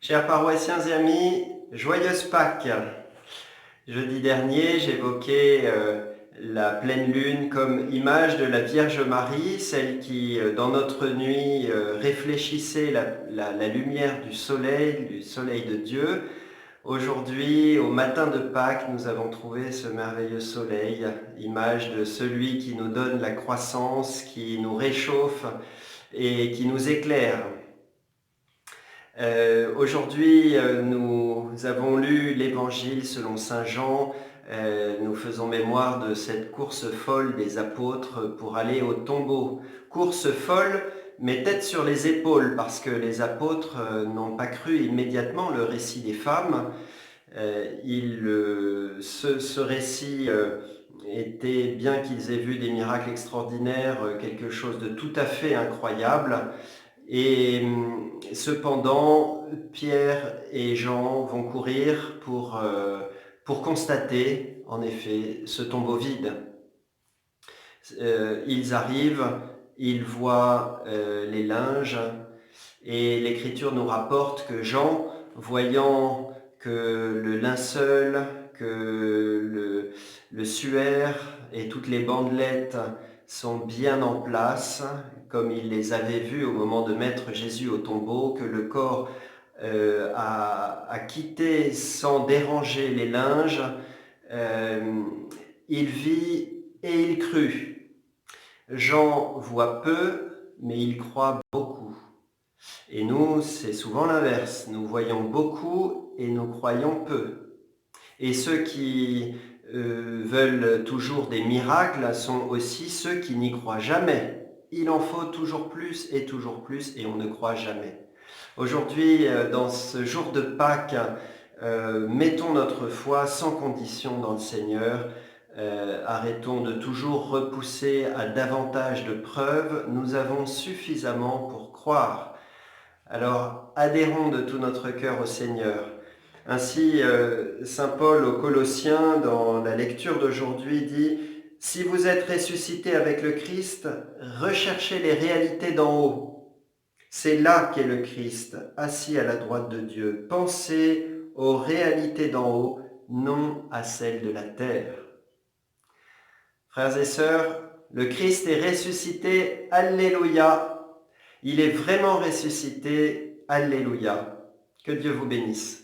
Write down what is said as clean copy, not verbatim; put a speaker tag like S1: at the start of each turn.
S1: Chers paroissiens et amis, joyeuse Pâques! Jeudi dernier, j'évoquais la pleine lune comme image de la Vierge Marie, celle qui, dans notre nuit, réfléchissait la lumière du soleil de Dieu. Aujourd'hui, au matin de Pâques, nous avons trouvé ce merveilleux soleil, image de celui qui nous donne la croissance, qui nous réchauffe et qui nous éclaire. Aujourd'hui, nous avons lu l'Évangile selon saint Jean. Nous faisons mémoire de cette course folle des apôtres pour aller au tombeau. Course folle, mais tête sur les épaules, parce que les apôtres n'ont pas cru immédiatement le récit des femmes. Ce récit était, bien qu'ils aient vu des miracles extraordinaires, quelque chose de tout à fait incroyable. Et cependant, Pierre et Jean vont courir pour constater, en effet, ce tombeau vide. Ils arrivent, ils voient les linges, et l'Écriture nous rapporte que Jean, voyant que le linceul, que le suaire et toutes les bandelettes sont bien en place, comme il les avait vues au moment de mettre Jésus au tombeau, que le corps a quitté sans déranger les linges, il vit et il crut. Jean voit peu, mais il croit beaucoup. Et nous, c'est souvent l'inverse. Nous voyons beaucoup et nous croyons peu. Et ceux qui veulent toujours des miracles sont aussi ceux qui n'y croient jamais. Il en faut toujours plus et on ne croit jamais. Aujourd'hui, dans ce jour de Pâques, mettons notre foi sans condition dans le Seigneur. Arrêtons de toujours repousser à davantage de preuves. Nous avons suffisamment pour croire. Alors, adhérons de tout notre cœur au Seigneur. Ainsi, saint Paul aux Colossiens, dans la lecture d'aujourd'hui, dit « Si vous êtes ressuscités avec le Christ, recherchez les réalités d'en haut. C'est là qu'est le Christ, assis à la droite de Dieu. Pensez aux réalités d'en haut, non à celles de la terre. » Frères et sœurs, le Christ est ressuscité, alléluia. Il est vraiment ressuscité, alléluia. Que Dieu vous bénisse.